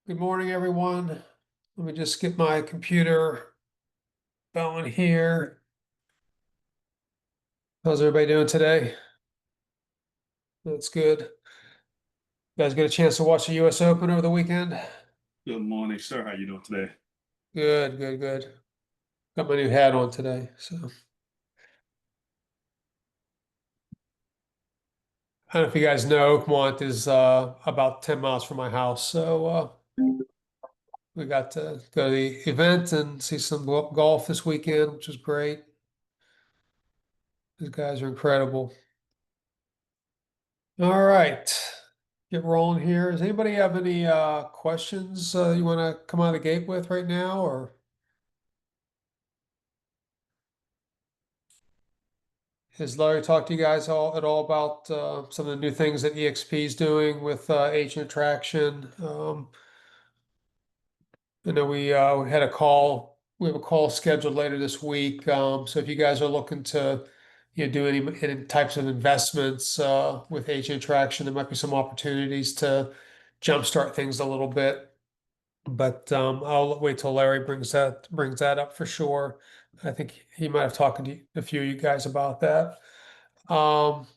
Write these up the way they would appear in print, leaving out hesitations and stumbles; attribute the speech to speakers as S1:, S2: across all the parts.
S1: Good morning, everyone. Let me just get my computer going here. How's everybody doing today? That's good. You guys get a chance to watch the US Open over the weekend?
S2: Good morning, sir. How you doing today?
S1: Good, good, good. Got my new hat on today. So I don't know if you guys know, Oakmont is about 10 miles from my house. So we got to go to the event and see some golf this weekend, which was great. These guys are incredible. All right. Get rolling here. Does anybody have any questions you want to come out of the gate with right now, or has Larry talked to you guys at all about some of the new things that EXP is doing with agent attraction? I know we had a call. We have a call scheduled later this week. So if you guys are looking to, do any types of investments with agent attraction, there might be some opportunities to jumpstart things a little bit. But I'll wait till Larry brings that up for sure. I think he might have talked to a few of you guys about that. Um,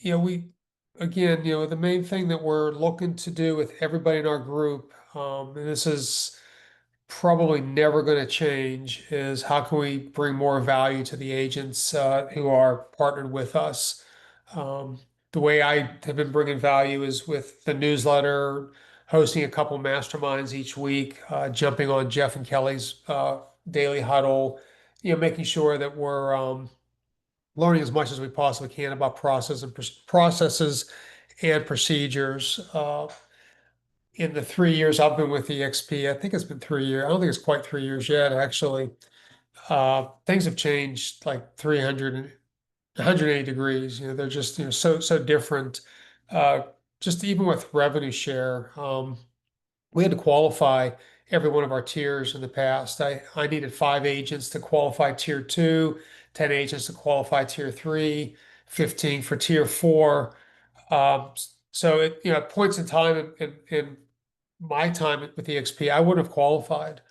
S1: we again, the main thing that we're looking to do with everybody in our group, and this is probably never going to change, is how can we bring more value to the agents who are partnered with us. The way I have been bringing value is with the newsletter, hosting a couple masterminds each week, jumping on Jeff and Kelly's daily huddle, making sure that we're learning as much as we possibly can about processes and procedures. In the 3 years I've been with EXP, I think it's been 3 years. I don't think it's quite 3 years yet, actually. Things have changed like 180 degrees. They're just, so different. Uh, just even with revenue share, we had to qualify every one of our tiers in the past. I needed 5 agents to qualify tier two, 10 agents to qualify tier three, 15 for tier four. So at points in time in my time with EXP, I would have qualified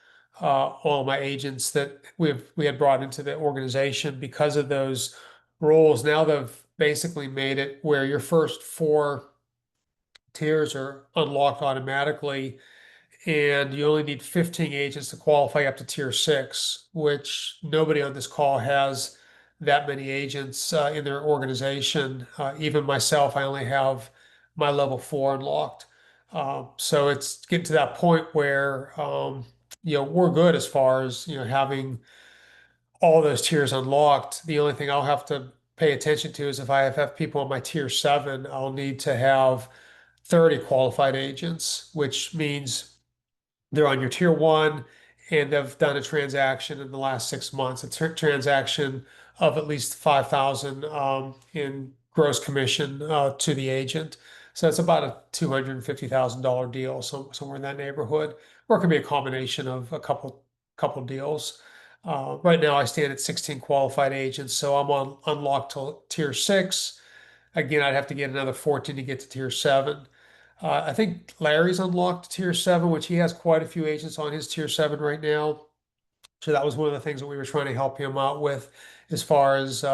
S1: all my agents that we had brought into the organization because of those rules. Now they've basically made it where your first 4 tiers are unlocked automatically, and you only need 15 agents to qualify up to tier six, which nobody on this call has that many agents in their organization. Even myself, I only have my level 4 unlocked. So it's getting to that point where we're good as far as having all those tiers unlocked. The only thing I'll have to pay attention to is if I have people on my tier seven, I'll need to have 30 qualified agents, which means they're on your tier one and they've done a transaction in the last 6 months, a transaction of at least 5,000 in gross commission to the agent. So it's about a $250,000 deal, so somewhere in that neighborhood, or it could be a combination of a couple deals. Right now, I stand at 16 qualified agents, so I'm on unlocked to tier six. Again, I'd have to get another 14 to get to tier seven. I think Larry's unlocked tier seven, which he has quite a few agents on his tier seven right now. So that was one of the things that we were trying to help him out with as far as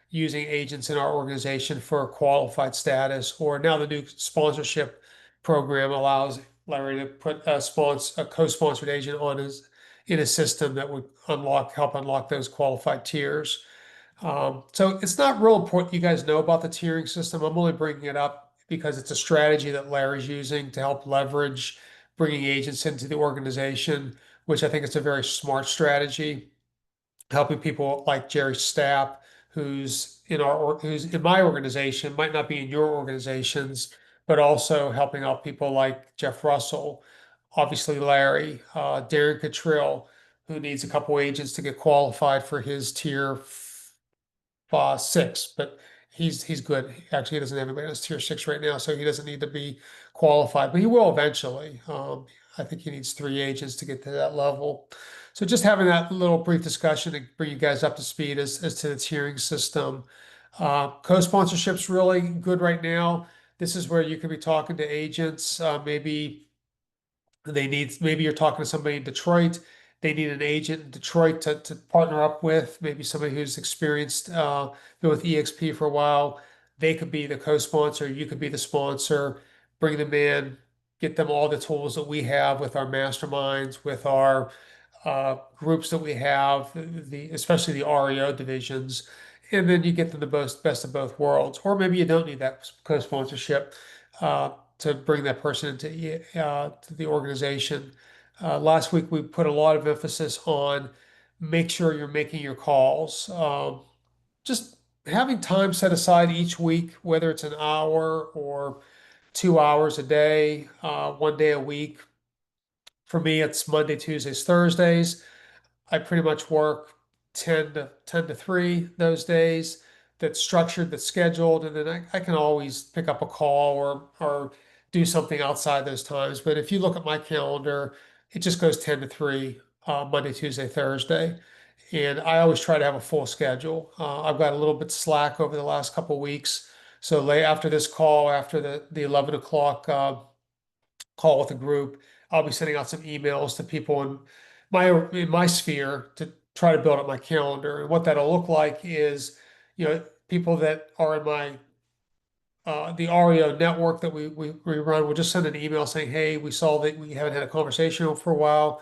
S1: using agents in our organization for qualified status. Or now the new sponsorship program allows Larry to put a co-sponsored agent on his in a system that would help unlock those qualified tiers. So it's not real important you guys know about the tiering system. I'm only bringing it up because it's a strategy that Larry's using to help leverage bringing agents into the organization, which I think is a very smart strategy. Helping people like Jerry Stapp, who's in my organization, might not be in your organizations, but also helping out people like Jeff Russell, obviously Larry, Darren Cottrill, who needs a couple agents to get qualified for his tier six, but he's good. Actually, he doesn't have anybody that's tier six right now, so he doesn't need to be qualified, but he will eventually. I think he needs 3 agents to get to that level. So just having that little brief discussion to bring you guys up to speed as to the tiering system. Co-sponsorship's really good right now. This is where you could be talking to agents, maybe They need, maybe you're talking to somebody in Detroit, they need an agent in Detroit to partner up with, maybe somebody who's experienced, been with EXP for a while. They could be the co-sponsor, you could be the sponsor, bring them in, get them all the tools that we have with our masterminds, with our groups that we have, the especially the REO divisions, and then you get them the best of both worlds. Or maybe you don't need that co-sponsorship to bring that person into to the organization. Last week we put a lot of emphasis on make sure you're making your calls. Just having time set aside each week, whether it's an hour or 2 hours a day, one day a week. For me, it's Monday, Tuesdays, Thursdays. I pretty much work 10 to 3 those days. That's structured, that's scheduled, and then I can always pick up a call or do something outside those times. But if you look at my calendar, it just goes 10 to 3, Monday, Tuesday, Thursday. And I always try to have a full schedule. I've got a little bit slack over the last couple of weeks. So late after this call, after the 11 o'clock call with the group, I'll be sending out some emails to people in my sphere to try to build up my calendar. And what that'll look like is, people that are in my the REO network that we run, we'll just send an email saying, hey, we saw that we haven't had a conversation for a while.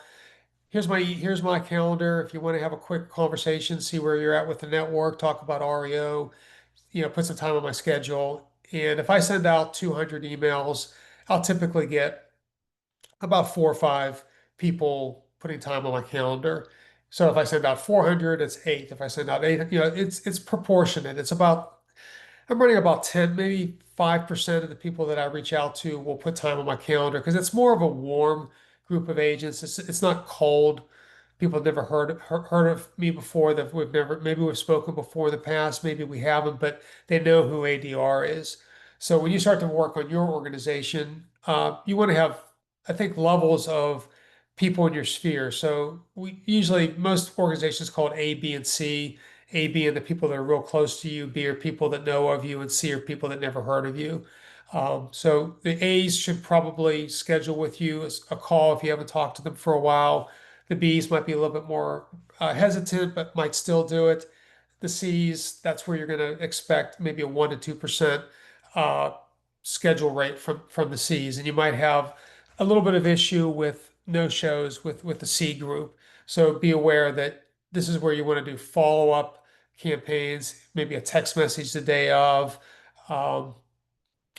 S1: Here's my calendar. If you want to have a quick conversation, see where you're at with the network, talk about REO, put some time on my schedule. And if I send out 200 emails, I'll typically get about 4 or 5 people putting time on my calendar. So if I send out 400, it's 8. If I send out 8, it's proportionate. I'm running about 10, maybe 5% of the people that I reach out to will put time on my calendar because it's more of a warm group of agents. It's not cold. People have never heard of me before, that maybe we've spoken before in the past, maybe we haven't, but they know who ADR is. So when you start to work on your organization, you want to have, I think, levels of people in your sphere. So most organizations call it A, B, and C. A being the people that are real close to you, B are people that know of you, and C are people that never heard of you. So the A's should probably schedule with you a call if you haven't talked to them for a while. The B's might be a little bit more hesitant, but might still do it. The C's, that's where you're going to expect maybe a 1 to 2% uh, schedule rate from the C's, and you might have a little bit of issue with no shows with the C group. So be aware that this is where you want to do follow up campaigns, maybe a text message the day of. Um,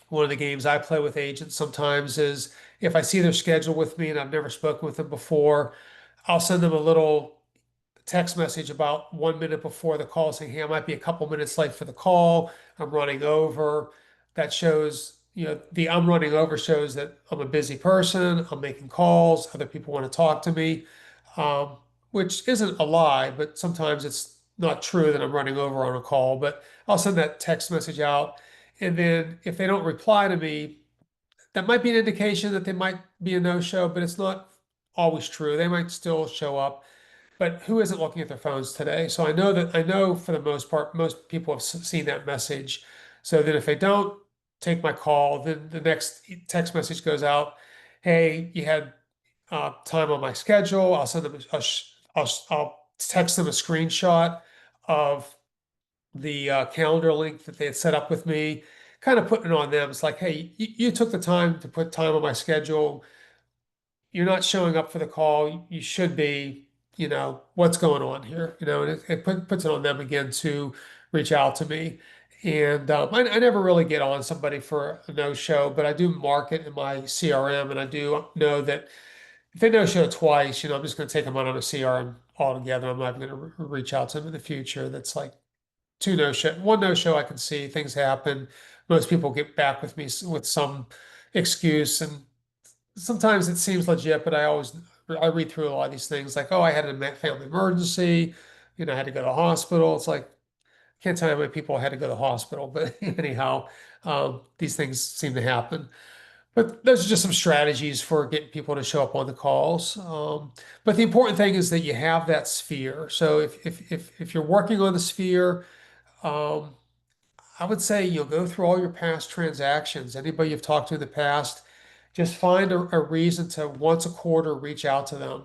S1: One of the games I play with agents sometimes is if I see their schedule with me and I've never spoken with them before, I'll send them a little text message about 1 minute before the call saying, hey, I might be a couple minutes late for the call. I'm running over. That shows, the I'm running over shows that I'm a busy person. I'm making calls. Other people want to talk to me, um, which isn't a lie, but sometimes it's not true that I'm running over on a call. But I'll send that text message out. And then if they don't reply to me, that might be an indication that they might be a no-show, but it's not always true. They might still show up, but who isn't looking at their phones today? So I know for the most part, most people have seen that message. So that if they don't take my call, then the next text message goes out. Hey, you had time on my schedule. I'll send them. I'll text them a screenshot of the calendar link that they had set up with me, kind of putting it on them. It's like, hey, you took the time to put time on my schedule. You're not showing up for the call. You should be, what's going on here? And it puts it on them again to reach out to me. And I never really get on somebody for a no-show, but I do mark it in my CRM, and I do know that if they no-show twice, I'm just going to take them out on a CRM altogether. I'm not going to reach out to them in the future. That's like one no-show I can see. Things happen. Most people get back with me with some excuse, and sometimes it seems legit, but I read through a lot of these things like, oh, I had a family emergency, I had to go to the hospital. It's like, I can't tell you how many people had to go to the hospital, but anyhow, these things seem to happen. But those are just some strategies for getting people to show up on the calls. But the important thing is that you have that sphere. So if you're working on the sphere, um, I would say you'll go through all your past transactions. Anybody you've talked to in the past, just find a reason to once a quarter reach out to them.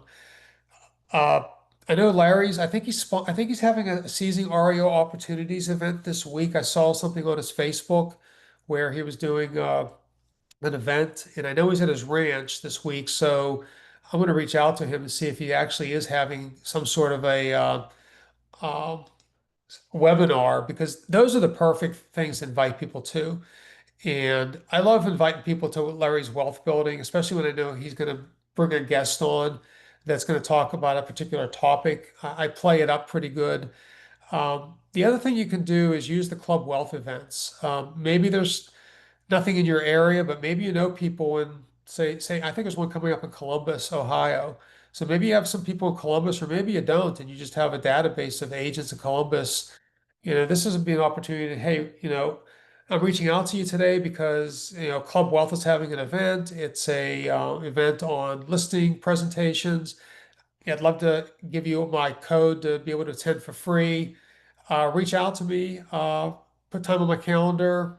S1: Uh, I know Larry's, I think he's having a seizing REO opportunities event this week. I saw something on his Facebook where he was doing an event, and I know he's at his ranch this week, so I'm going to reach out to him and see if he actually is having some sort of a uh, webinar, because those are the perfect things to invite people to. And I love inviting people to Larry's Wealth Building, especially when I know he's going to bring a guest on that's going to talk about a particular topic. I play it up pretty good. The other thing you can do is use the club wealth events. Maybe there's nothing in your area, but maybe you know people in, say I think there's one coming up in Columbus, Ohio. So maybe you have some people in Columbus, or maybe you don't, and you just have a database of agents in Columbus. This is be an opportunity to, hey, I'm reaching out to you today because Club Wealth is having an event. It's a event on listing presentations. Yeah, I'd love to give you my code to be able to attend for free. Reach out to me. Put time on my calendar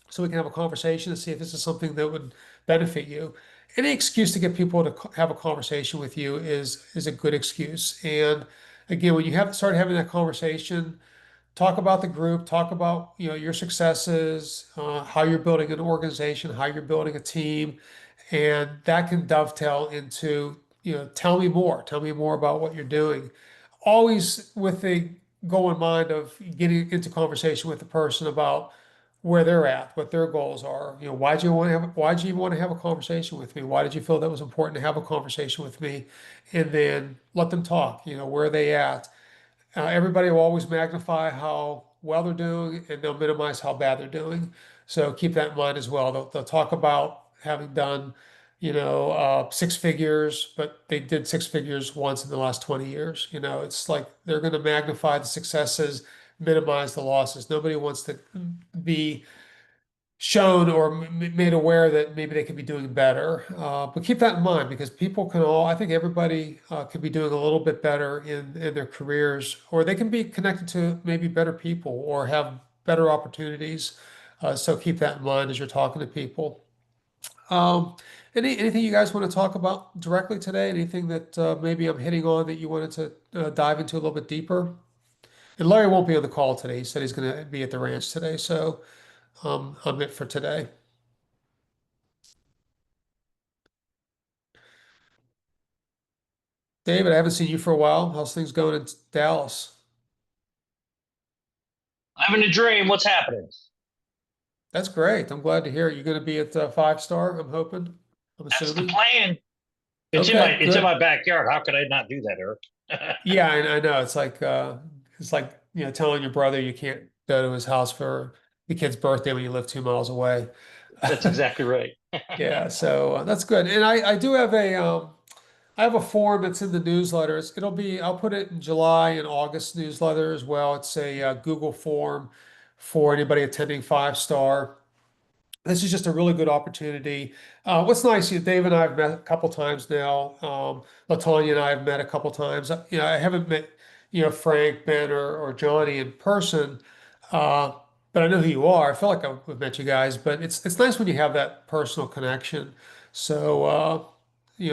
S1: so we can have a conversation to see if this is something that would benefit you. Any excuse to get people to have a conversation with you is a good excuse. And again, when you have start having that conversation, talk about the group, talk about your successes, how you're building an organization, how you're building a team, and that can dovetail into tell me more about what you're doing. Always with the goal in mind of getting into conversation with the person about where they're at, what their goals are. Why did you even want to have a conversation with me? Why did you feel that was important to have a conversation with me? And then let them talk. Where are they at? Everybody will always magnify how well they're doing, and they'll minimize how bad they're doing. So keep that in mind as well. They'll talk about having done, six figures, but they did six figures once in the last 20 years. It's like they're going to magnify the successes, minimize the losses. Nobody wants to be shown or made aware that maybe they could be doing better. But keep that in mind, because I think everybody could be doing a little bit better in their careers, or they can be connected to maybe better people or have better opportunities. So keep that in mind as you're talking to people. Um, anything you guys want to talk about directly today? Anything that maybe I'm hitting on that you wanted to dive into a little bit deeper? And Larry won't be on the call today. He said he's going to be at the ranch today. So I'm it for today. David, I haven't seen you for a while. How's things going in Dallas?
S3: Living a dream. What's happening?
S1: That's great. I'm glad to hear it. You're going to be at Five Star, I'm hoping. I'm
S3: That's the
S1: assuming.
S3: plan.
S1: Okay,
S3: It's in
S1: good.
S3: my backyard. How could I not do that, Eric?
S1: Yeah, I know. It's like telling your brother you can't go to his house for the kid's birthday when you live 2 miles away.
S3: That's exactly right.
S1: Yeah, so that's good. And I do have I have a form that's in the newsletters. I'll put it in July and August newsletter as well. It's a Google form for anybody attending Five Star. This is just a really good opportunity. What's nice, Dave and I have met a couple times now. Latonya and I have met a couple times. I haven't met, Frank, Ben, or Johnny in person, uh, but I know who you are. I feel like I've met you guys, but it's nice when you have that personal connection. So,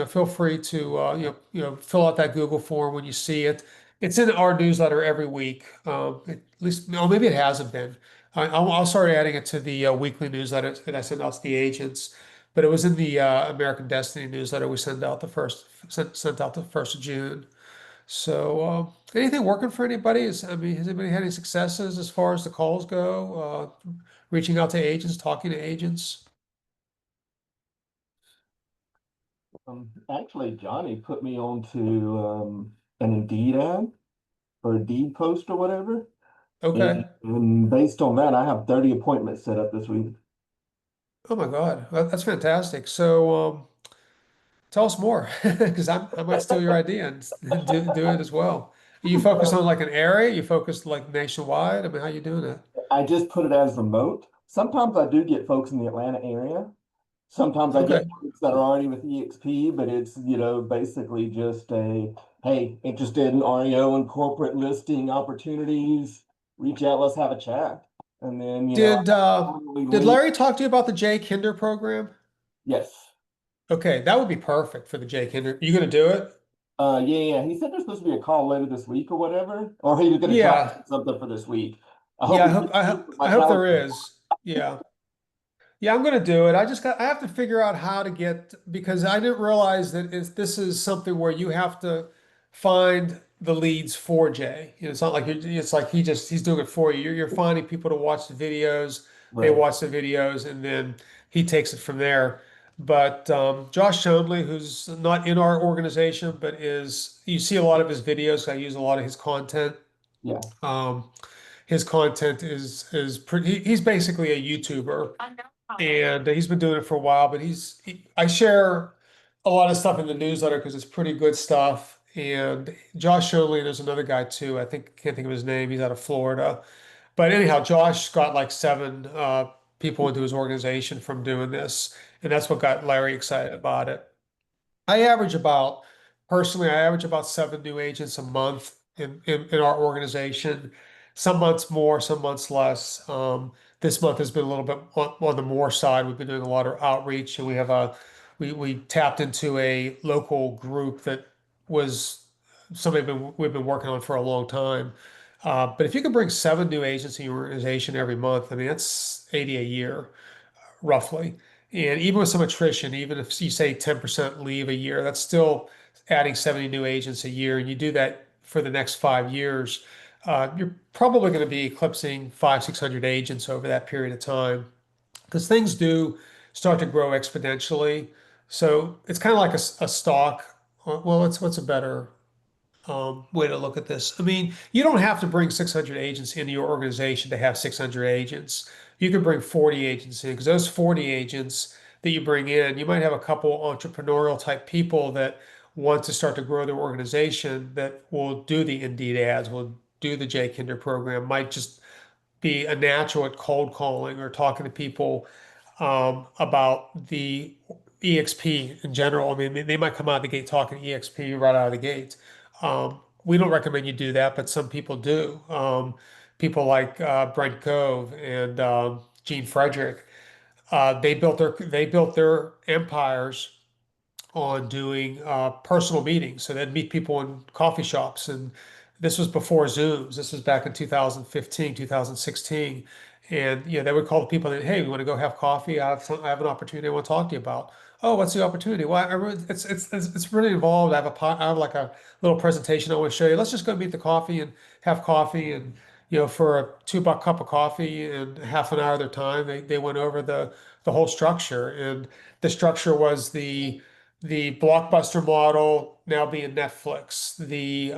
S1: feel free to, fill out that Google form when you see it. It's in our newsletter every week. At least, no, maybe it hasn't been. I'll start adding it to the weekly newsletter that I send out to the agents. But it was in the American Destiny newsletter we sent out the 1st of June. So anything working for anybody? Has anybody had any successes as far as the calls go? Reaching out to agents, talking to agents.
S4: Actually, Johnny put me onto an Indeed ad or a Indeed post or whatever.
S1: Okay.
S4: And based on that, I have 30 appointments set up this week.
S1: Oh my God, that's fantastic. So tell us more, because I might steal your idea and do it as well. You focus on like an area? You focus like nationwide? I mean, how you doing it?
S4: I just put it as remote. Sometimes I do get folks in the Atlanta area. Sometimes I get
S1: Okay.
S4: folks that are already with EXP, but it's, basically just hey, interested in REO and corporate listing opportunities, reach out, let's have a chat. And then,
S1: Did
S4: I
S1: uh
S4: probably
S1: did
S4: lean,
S1: Larry talk to you about the Jay Kinder program?
S4: yes.
S1: Okay, that would be perfect for the Jake Hinder. You gonna do it?
S4: Yeah. He said there's supposed to be a call later this week or whatever, or he was gonna try to
S1: Yeah,
S4: get something for this week. I
S1: yeah.
S4: hope he
S1: I
S4: my
S1: hope
S4: calendar.
S1: there is. Yeah. Yeah, I'm gonna do it. I have to figure out how to get, because I didn't realize that this is something where you have to find the leads for Jay. You know, it's not like it's like he's doing it for you. You're finding people to watch the videos. They
S4: Right.
S1: watch the videos and then he takes it from there. But Josh Shonley, who's not in our organization, but you see a lot of his videos. I use a lot of his content.
S4: Yeah.
S1: Um, his content is pretty. He's basically a YouTuber and he's been doing it for a while. But I share a lot of stuff in the newsletter because it's pretty good stuff. And Josh Sholey, there's another guy too. I can't think of his name. He's out of Florida. But anyhow, Josh got like seven people into his organization from doing this, and that's what got Larry excited about it. I average about, personally, I average about seven new agents a month in our organization. Some months more, some months less. This month has been a little bit on the more side. We've been doing a lot of outreach, and we tapped into a local group that was something we've been working on for a long time. But if you can bring seven new agents in your organization every month, I mean, that's 80 a year roughly. And even with some attrition, even if you say 10% leave a year, that's still adding 70 new agents a year. And you do that for the next 5 years, you're probably going to be eclipsing 600 agents over that period of time because things do start to grow exponentially. So it's kind of like a stock. Well, what's a better way to look at this. I mean, you don't have to bring 600 agents into your organization to have 600 agents. You can bring 40 agents in because those 40 agents that you bring in, you might have a couple entrepreneurial type people that want to start to grow their organization that will do the Indeed ads, will do the Jay Kinder program, might just be a natural at cold calling or talking to people about the EXP in general. I mean, they might come out of the gate talking EXP right out of the gate. We don't recommend you do that, but some people do. People like Brent Cove and Gene Frederick, they built their empires on doing personal meetings. So they'd meet people in coffee shops. And this was before Zooms. This was back in 2015, 2016. And they would call the people and, hey, we want to go have coffee. I have an opportunity I want to talk to you about. Oh, what's the opportunity? Well, it's really involved. I have like a little presentation I want to show you. Let's just go meet the coffee and have coffee. And for a $2 cup of coffee and half an hour of their time, they went over the whole structure. And the structure was the Blockbuster model now being Netflix, the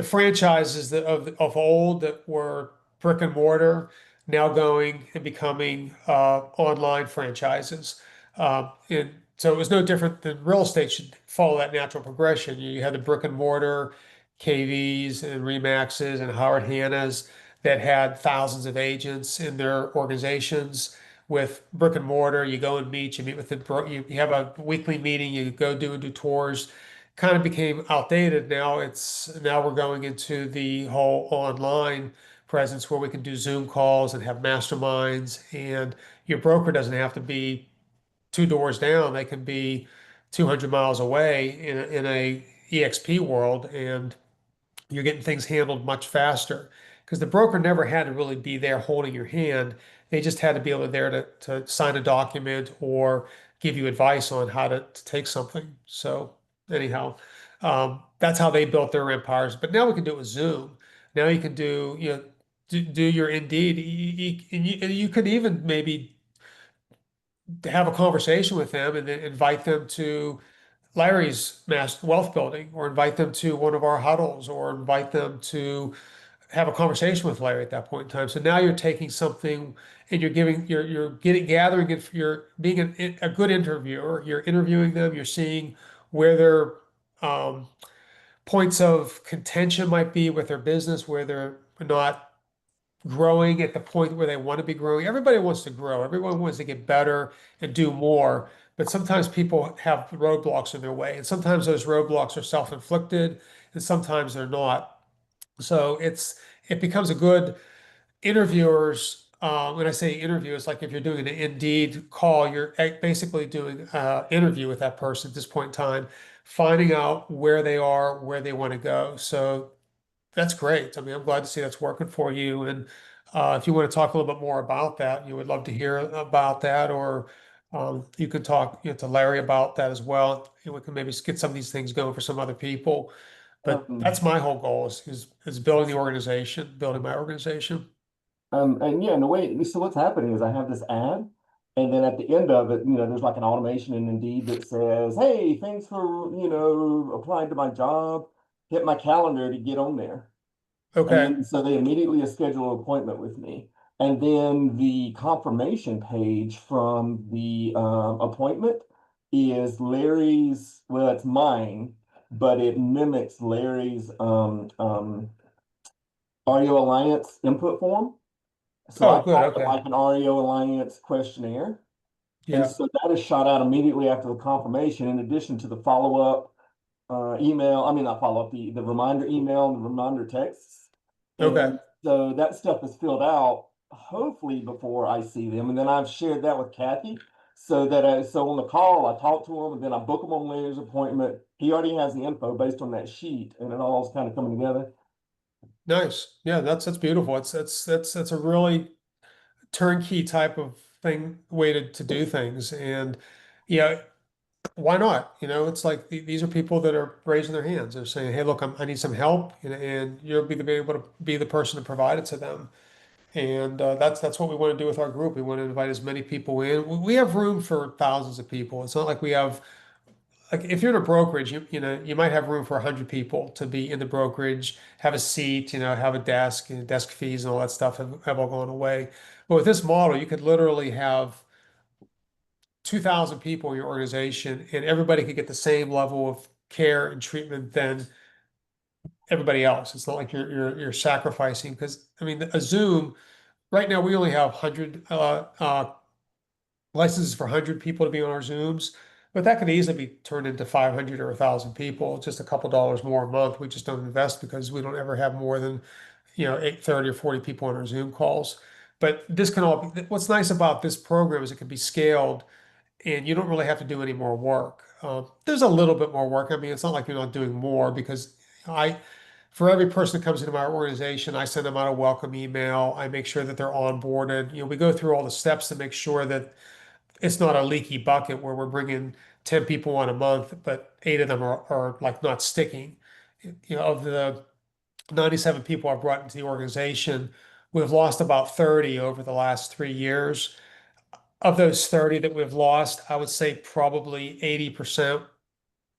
S1: franchises of old that were brick and mortar now going and becoming online franchises. And so it was no different than real estate should follow that natural progression. You had the brick and mortar KVs and Remaxes and Howard Hanna's that had thousands of agents in their organizations. With brick and mortar, you go and you meet with you have a weekly meeting, you go do tours. Kind of became outdated. Now we're going into the whole online presence where we can do Zoom calls and have masterminds, and your broker doesn't have to be two doors down. They can be 200 miles away in a EXP world, and you're getting things handled much faster because the broker never had to really be there holding your hand. They just had to be able to there to sign a document or give you advice on how to take something. So anyhow, that's how they built their empires. But now we can do it with Zoom. Now you can do your Indeed. And you could even maybe have a conversation with them and then invite them to Larry's mass wealth building or invite them to one of our huddles or invite them to have a conversation with Larry at that point in time. So now you're taking something and you're getting gathering it, you're being a good interviewer, you're interviewing them, you're seeing where their points of contention might be with their business, where they're not growing at the point where they want to be growing. Everybody wants to grow. Everyone wants to get better and do more. But sometimes people have roadblocks in their way. And sometimes those roadblocks are self-inflicted and sometimes they're not. So it becomes a good interviewer's when I say interview, it's like if you're doing an Indeed call, you're basically doing an interview with that person at this point in time, finding out where they are, where they want to go. So that's great. I mean, I'm glad to see that's working for you. And if you want to talk a little bit more about that, you would love to hear about that, or you could talk, to Larry about that as well. And we can maybe get some of these things going for some other people. But that's my whole goal is building the organization, building my organization.
S4: And yeah, and the way, so what's happening is I have this ad, and then at the end of it, there's like an automation in Indeed that says, "Hey, thanks for, applying to my job. Hit my calendar to get on there." And
S1: Okay.
S4: then so they immediately schedule an appointment with me. And then the confirmation page from the appointment is Larry's, well, it's mine, but it mimics Larry's REO Alliance input form. So
S1: Oh,
S4: I
S1: good.
S4: call it
S1: Okay.
S4: like an REO Alliance questionnaire. And
S1: Yeah.
S4: so that is shot out immediately after the confirmation, in addition to the follow-up email, I mean, not follow-up, the reminder email and the reminder texts.
S1: Okay.
S4: And so that stuff is filled out hopefully before I see them. And then I've shared that with Kathy so that so on the call, I talk to him and then I book him on Larry's appointment. He already has the info based on that sheet and it all is kind of coming together.
S1: Nice. Yeah, that's beautiful. That's a really turnkey type of thing, way to do things. And yeah, why not? It's like these are people that are raising their hands. They're saying, "Hey, look, I need some help," and you'll be able to be the person to provide it to them. And that's what we want to do with our group. We want to invite as many people in. We have room for thousands of people. It's not like we have like if you're in a brokerage, you might have room for 100 people to be in the brokerage, have a seat, have a desk, and desk fees and all that stuff have all gone away. But with this model, you could literally have 2,000 people in your organization, and everybody could get the same level of care and treatment than everybody else. It's not like you're sacrificing because I mean a Zoom right now we only have 100 licenses for 100 people to be on our Zooms, but that could easily be turned into 500 or 1,000 people, just a couple dollars more a month. We just don't invest because we don't ever have more than, 30 or 40 people on our Zoom calls. But this can all be, what's nice about this program is it can be scaled and you don't really have to do any more work. There's a little bit more work. I mean, it's not like you're not doing more because I, for every person that comes into my organization, I send them out a welcome email. I make sure that they're onboarded. We go through all the steps to make sure that it's not a leaky bucket where we're bringing 10 people on a month, but 8 of them are like not sticking. Of the 97 people I've brought into the organization, we've lost about 30 over the last 3 years. Of those 30 that we've lost, I would say probably 80%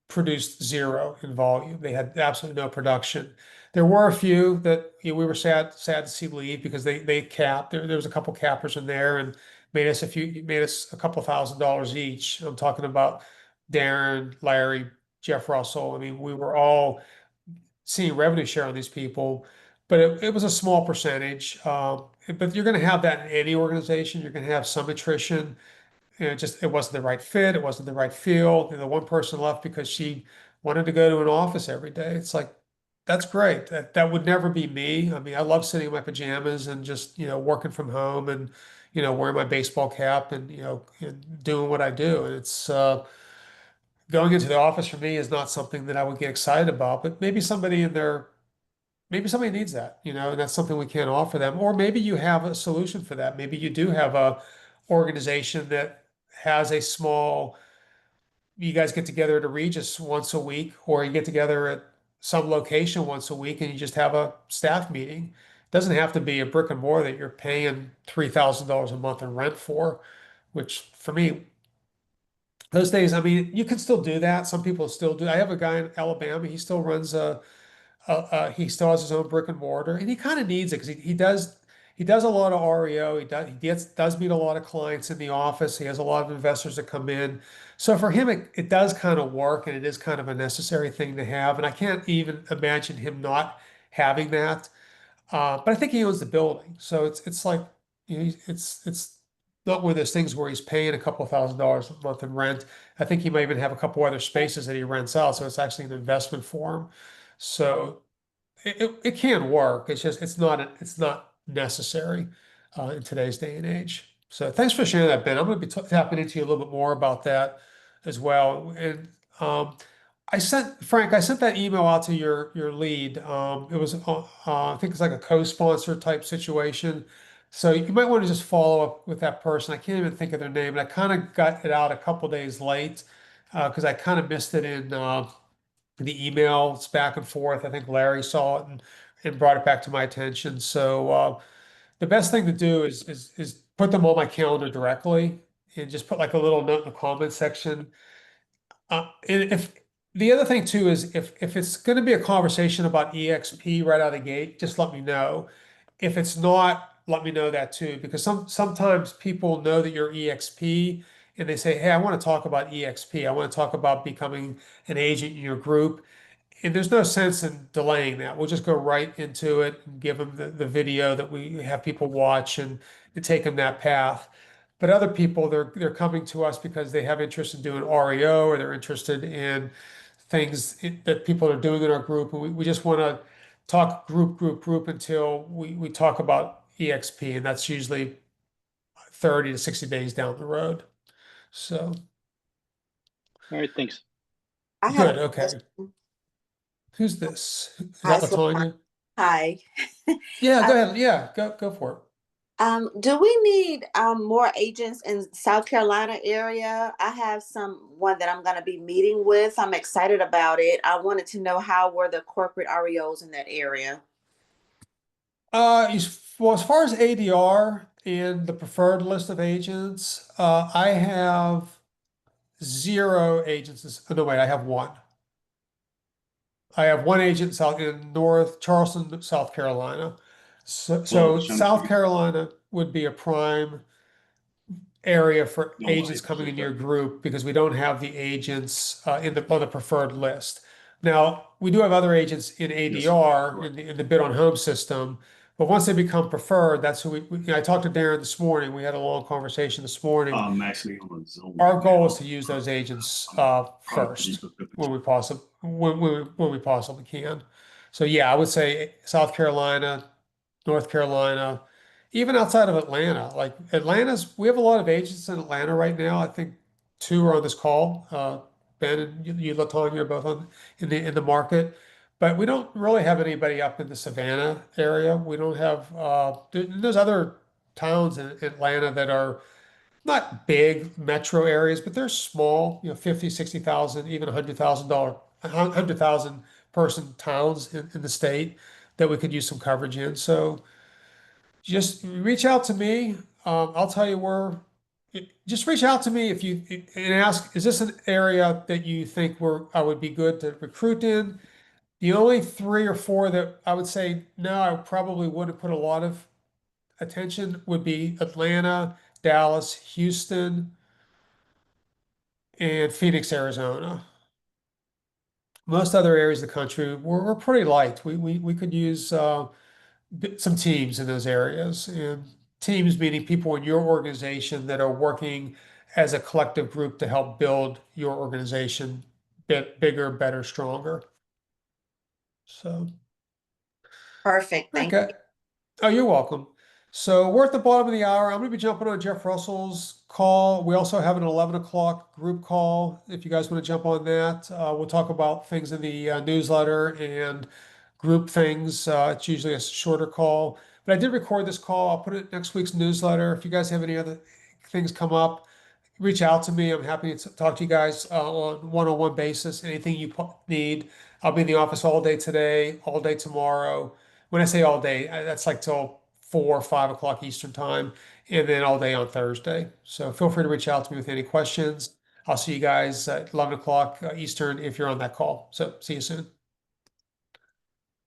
S1: produced zero in volume. They had absolutely no production. There were a few that we were sad to see leave because they capped. There was a couple cappers in there and made us a couple $1,000s each. I'm talking about Darren, Larry, Jeff Russell. I mean, we were all seeing revenue share on these people, but it was a small percentage. But you're going to have that in any organization. You're going to have some attrition. It wasn't the right fit. It wasn't the right feel. The one person left because she wanted to go to an office every day. It's like, that's great. That would never be me. I mean, I love sitting in my pajamas and just, working from home and, wearing my baseball cap and, and doing what I do. And it's going into the office for me is not something that I would get excited about, but maybe somebody needs that, and that's something we can't offer them. Or maybe you have a solution for that. Maybe you do have a organization that has a small, you guys get together at a Regis once a week, or you get together at some location once a week and you just have a staff meeting. It doesn't have to be a brick and mortar that you're paying $3,000 a month in rent for, which for me, those days, I mean, you can still do that. Some people still do. I have a guy in Alabama, he still runs he still has his own brick and mortar, and he kind of needs it because he does a lot of REO. He does meet a lot of clients in the office. He has a lot of investors that come in. So for him, it does kind of work, and it is kind of a necessary thing to have. And I can't even imagine him not having that. But I think he owns the building, so it's like it's not one of those things where he's paying a couple $1,000s a month in rent. I think he might even have a couple other spaces that he rents out, so it's actually an investment for him. So it can work. It's just it's not necessary. in today's day and age. So thanks for sharing that, Ben. I'm going to be tapping into you a little bit more about that as well. And I sent that email out to your lead. It was I think it's like a co-sponsor type situation. So you might want to just follow up with that person. I can't even think of their name, and I kind of got it out a couple days late because I kind of missed it in the emails back and forth. I think Larry saw it and brought it back to my attention. So the best thing to do is put them on my calendar directly and just put like a little note in the comment section. And if the other thing too is if it's going to be a conversation about EXP right out of the gate, just let me know. If it's not, let me know that too, because sometimes people know that you're EXP and they say, "Hey, I want to talk about EXP. I want to talk about becoming an agent in your group." And there's no sense in delaying that. We'll just go right into it and give them the video that we have people watch and take them that path. But other people, they're coming to us because they have interest in doing REO or they're interested in things that people are doing in our group. And we just want to talk group until we talk about EXP. And that's usually 30 to 60 days down the road. So
S3: All right, thanks.
S5: I have
S1: good.
S5: a
S1: Okay.
S5: question.
S1: Who's this? Is
S5: Hi,
S1: that Latonya?
S5: Hi.
S1: Yeah, go ahead. Yeah, go for it.
S5: Do we need more agents in South Carolina area? I have someone that I'm gonna be meeting with. I'm excited about it. I wanted to know how were the corporate REOs in that area.
S1: Well, as far as ADR and the preferred list of agents, I have 0 agents. Oh, no, wait, I have one. I have one agent in North Charleston, South Carolina. So South Carolina would be a prime area for
S2: No
S1: agents
S2: way.
S1: coming in your group because we don't have the agents on the preferred list. Now, we do have other agents in ADR
S2: correct.
S1: in the bid on home system, but once they become preferred, that's who I talked to Darren this morning. We had a long conversation this morning.
S2: I'm actually on Zoom.
S1: Our
S2: right
S1: goal
S2: now.
S1: is to use those agents
S2: Probably
S1: first
S2: put the-
S1: when we possibly can. So yeah, I would say South Carolina, North Carolina, even outside of Atlanta. Like we have a lot of agents in Atlanta right now. I think 2 are on this call. Ben and you, Latonya, are both in the market, but we don't really have anybody up in the Savannah area. We don't have there's other towns in Atlanta that are not big metro areas, but they're small, 50, 60,000, even $100,000 person towns in the state that we could use some coverage in. So just reach out to me. I'll tell you just reach out to me if you and ask, is this an area that you think I would be good to recruit in? The only 3 or 4 that I would say, no, I probably wouldn't put a lot of attention would be Atlanta, Dallas, Houston, and Phoenix, Arizona. Most other areas of the country, we're pretty light. We could use some teams in those areas, and teams meaning people in your organization that are working as a collective group to help build your organization bigger, better, stronger. So,
S5: Perfect. Thank you.
S1: okay. Oh, you're welcome. So we're at the bottom of the hour. I'm going to be jumping on Jeff Russell's call. We also have an 11 o'clock group call. If you guys want to jump on that, we'll talk about things in the newsletter and group things. It's usually a shorter call, but I did record this call. I'll put it in next week's newsletter. If you guys have any other things come up, reach out to me. I'm happy to talk to you guys on one-on-one basis. Anything you need. I'll be in the office all day today, all day tomorrow. When I say all day, that's like till 4 or 5 o'clock Eastern time, and then all day on Thursday. So feel free to reach out to me with any questions. I'll see you guys at 11 o'clock Eastern if you're on that call. So see you soon.